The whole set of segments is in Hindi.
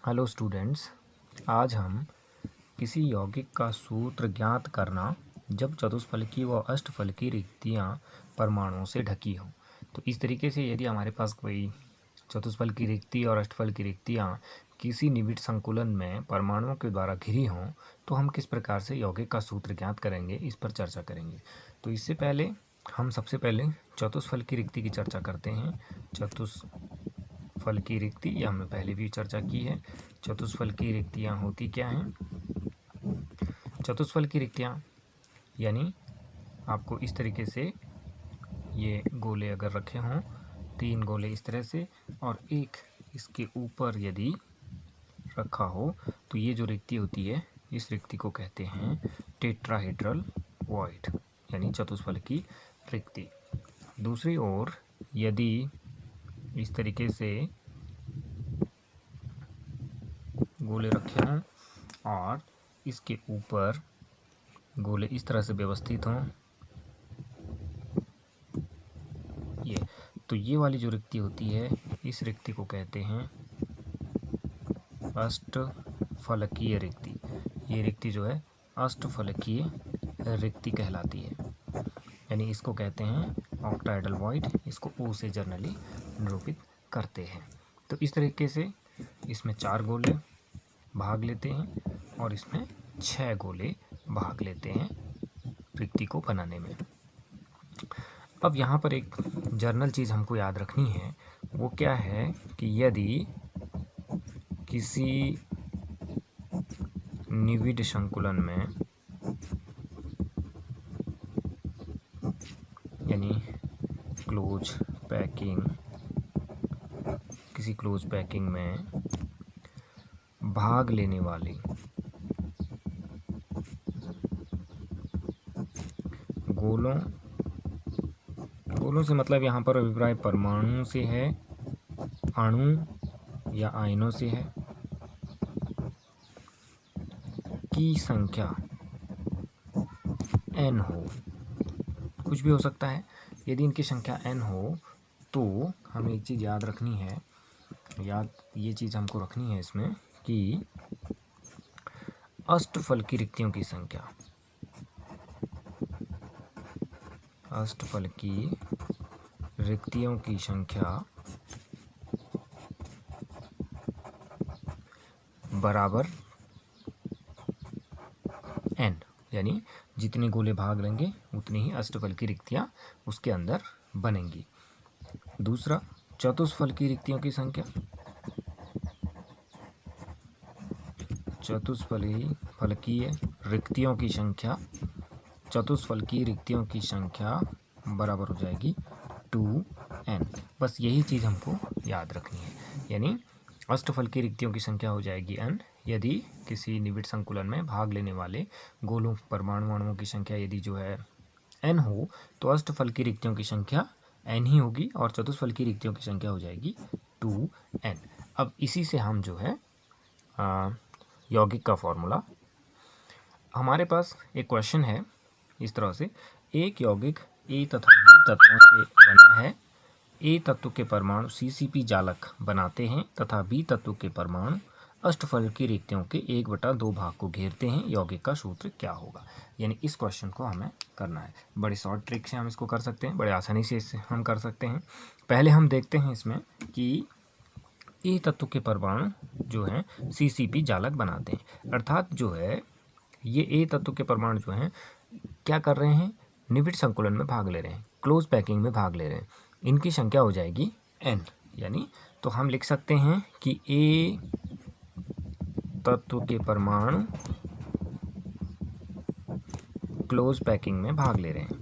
हेलो स्टूडेंट्स, आज हम किसी यौगिक का सूत्र ज्ञात करना जब चतुष्फलकी व अष्टफलकी रिक्तियाँ परमाणुओं से ढकी हों। तो इस तरीके से यदि हमारे पास कोई चतुष्फलकी रिक्ति और अष्टफलकी रिक्तियाँ किसी निबिड़ संकुलन में परमाणुओं के द्वारा घिरी हों तो हम किस प्रकार से यौगिक का सूत्र ज्ञात करेंगे, इस पर चर्चा करेंगे। तो इससे पहले हम सबसे पहले चतुष्फलकी रिक्ति की चर्चा करते हैं। चतुष्फलकी रिक्ति यह हमने पहले भी चर्चा की है। चतुष्फलकी रिक्तियाँ होती क्या हैं? चतुष्फलकी रिक्तियाँ यानी आपको इस तरीके से ये गोले अगर रखे हों, 3 गोले इस तरह से और एक इसके ऊपर यदि रखा हो तो ये जो रिक्ति होती है इस रिक्ति को कहते हैं टेट्राहेड्रल वॉइड यानी चतुष्फलकी रिक्ति। दूसरी ओर यदि इस तरीके से गोले रखे हों और इसके ऊपर गोले इस तरह से व्यवस्थित हों, तो ये वाली जो रिक्ति होती है इस रिक्ति को कहते हैं अष्टफलकीय रिक्ति। ये रिक्ति जो है अष्टफलकीय रिक्ति कहलाती है, यानी इसको कहते हैं ऑक्टाहेड्रल वॉइड। इसको ओ से जनरली निरूपित करते हैं। तो इस तरीके से इसमें 4 गोले भाग लेते हैं और इसमें 6 गोले भाग लेते हैं रिक्ति को बनाने में। अब यहाँ पर एक जर्नल चीज़ हमको याद रखनी है, वो क्या है कि यदि किसी निविड़ संकुलन में यानी क्लोज पैकिंग, किसी क्लोज पैकिंग में भाग लेने वाले गोलों से मतलब यहाँ पर अभिप्राय परमाणु से है, अणु या आयनों से है, की संख्या n हो, कुछ भी हो सकता है। यदि इनकी संख्या n हो तो हमें एक चीज़ याद रखनी है, ये चीज़ हमको रखनी है इसमें कि अष्टफलकी रिक्तियों की संख्या, अष्टफलकी रिक्तियों की संख्या बराबर n, यानी जितने गोले भाग लेंगे उतनी ही अष्टफलकी रिक्तियाँ उसके अंदर बनेंगी। दूसरा, चतुष्फलकी रिक्तियों की संख्या, चतुष्फलकीय रिक्तियों की संख्या, चतुष्फलकी रिक्तियों की संख्या बराबर हो जाएगी 2n। बस यही चीज़ हमको याद रखनी है, यानी अष्टफलकी रिक्तियों की संख्या हो जाएगी n यदि किसी निबिड़ संकुलन में भाग लेने वाले गोलों परमाणु अणुओं की संख्या यदि जो है n हो तो अष्टफलकी रिक्तियों की संख्या n ही होगी और चतुष्फलकी रिक्तियों की संख्या हो जाएगी 2n। अब इसी से हम जो है यौगिक का फॉर्मूला, हमारे पास एक क्वेश्चन है इस तरह से, एक यौगिक A तथा B तत्वों से बना है। A तत्व के परमाणु CCP जालक बनाते हैं तथा B तत्व के परमाणु अष्टफलकी रिक्तियों के 1/2 भाग को घेरते हैं। यौगिक का सूत्र क्या होगा? यानी इस क्वेश्चन को हमें करना है। बड़ी शॉर्ट ट्रिक से हम इसको कर सकते हैं, बड़े आसानी से इससे हम कर सकते हैं। पहले हम देखते हैं इसमें कि A तत्व के परमाणु जो हैं CCP जालक बनाते हैं, अर्थात जो है ये A तत्व के परमाणु जो हैं क्या कर रहे हैं, निबिड़ संकुलन में भाग ले रहे हैं, क्लोज पैकिंग में भाग ले रहे हैं। इनकी संख्या हो जाएगी n, यानी तो हम लिख सकते हैं कि A तत्व के परमाणु क्लोज पैकिंग में भाग ले रहे हैं,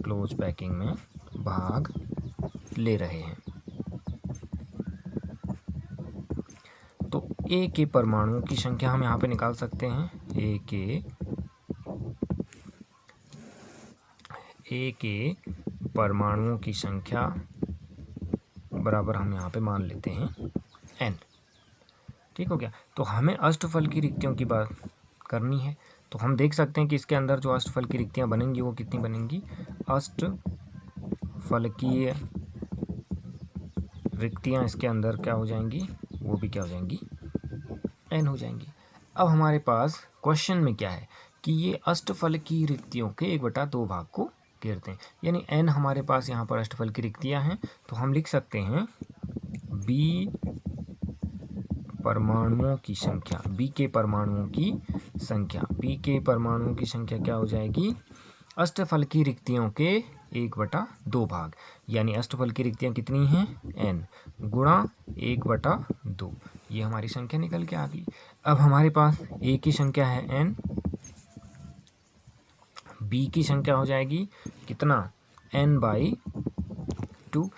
क्लोज पैकिंग में भाग ले रहे हैं। तो A के परमाणुओं की संख्या हम यहाँ पे निकाल सकते हैं। A के परमाणुओं की संख्या बराबर हम यहाँ पे मान लेते हैं n। ठीक हो गया। तो हमें अष्टफलकी रिक्तियों की बात करनी है, तो हम देख सकते हैं कि इसके अंदर जो अष्टफलकी रिक्तियाँ बनेंगी वो कितनी बनेंगी, अष्टफलकीय रिक्तियाँ इसके अंदर क्या हो जाएंगी, वो भी क्या हो जाएंगी, n हो जाएंगी। अब हमारे पास क्वेश्चन में क्या है कि ये अष्टफल की रिक्तियों के 1/2 भाग को घेरते हैं, यानी n हमारे पास यहाँ पर अष्टफल की रिक्तियाँ हैं, तो हम लिख सकते हैं b परमाणुओं की संख्या, b के परमाणुओं की संख्या, b के परमाणुओं की संख्या क्या हो जाएगी, अष्टफल की रिक्तियों के 1/2 भाग, यानी अष्टफल की रिक्तियाँ कितनी हैं, n गुणा 1/2, ये हमारी संख्या निकल के आ गई। अब हमारे पास a की संख्या है n, b की संख्या हो जाएगी कितना, n/2।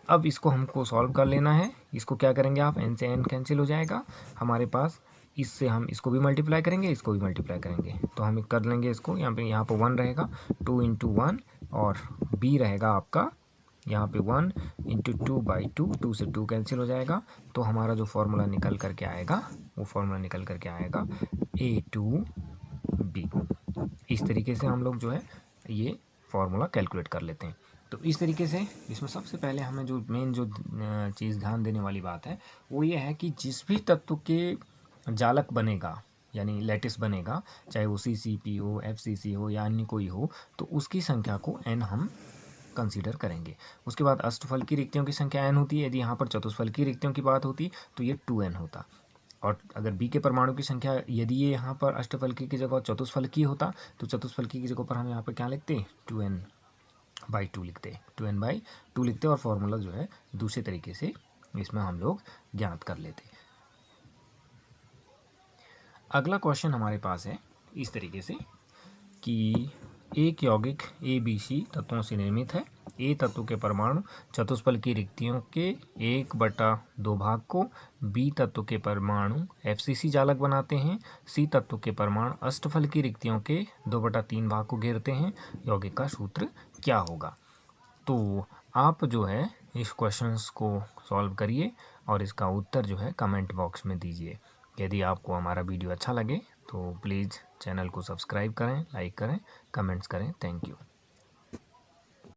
अब इसको हमको सॉल्व कर लेना है, इसको क्या करेंगे आप, n से n कैंसिल हो जाएगा हमारे पास, इससे हम इसको भी मल्टीप्लाई करेंगे, इसको भी मल्टीप्लाई करेंगे, तो हम कर लेंगे इसको, यहाँ पे 1 रहेगा, 2 × 1, और b रहेगा आपका यहाँ पे 1 × 2/2, 2 से 2 कैंसिल हो जाएगा, तो हमारा जो फॉर्मूला निकल करके आएगा, वो फॉर्मूला निकल करके आएगा A2B। इस तरीके से हम लोग जो है ये फॉर्मूला कैलकुलेट कर लेते हैं। तो इस तरीके से इसमें सबसे पहले हमें जो मेन जो चीज़ ध्यान देने वाली बात है वो ये है कि जिस भी तत्व के जालक बनेगा, यानी लैटिस बनेगा, चाहे वो CCP हो, FCC हो या अन्य कोई हो, तो उसकी संख्या को n हम कंसीडर करेंगे। उसके बाद अष्टफल की रिक्तियों की संख्या n होती है, यदि यहाँ पर चतुष्फल की रिक्तियों की बात होती तो ये 2n होता, और अगर b के परमाणु की संख्या यदि ये यहाँ पर अष्टफल की जगह चतुष्फल की होता तो चतुष्फल की जगह पर हम यहाँ पर क्या लिखते, 2n/2 लिखते, 2n/2 लिखते, और फॉर्मूला जो है दूसरे तरीके से इसमें हम लोग ज्ञात कर लेते। अगला क्वेश्चन हमारे पास है इस तरीके से कि एक यौगिक ABC तत्वों से निर्मित है। A तत्व के परमाणु चतुष्फल की रिक्तियों के 1/2 भाग को, B तत्व के परमाणु FCC जालक बनाते हैं, C तत्व के परमाणु अष्टफल की रिक्तियों के 2/3 भाग को घेरते हैं। यौगिक का सूत्र क्या होगा? तो आप जो है इस क्वेश्चंस को सॉल्व करिए और इसका उत्तर जो है कमेंट बॉक्स में दीजिए। यदि आपको हमारा वीडियो अच्छा लगे तो प्लीज़ चैनल को सब्सक्राइब करें, लाइक करें, कमेंट्स करें। Thank you.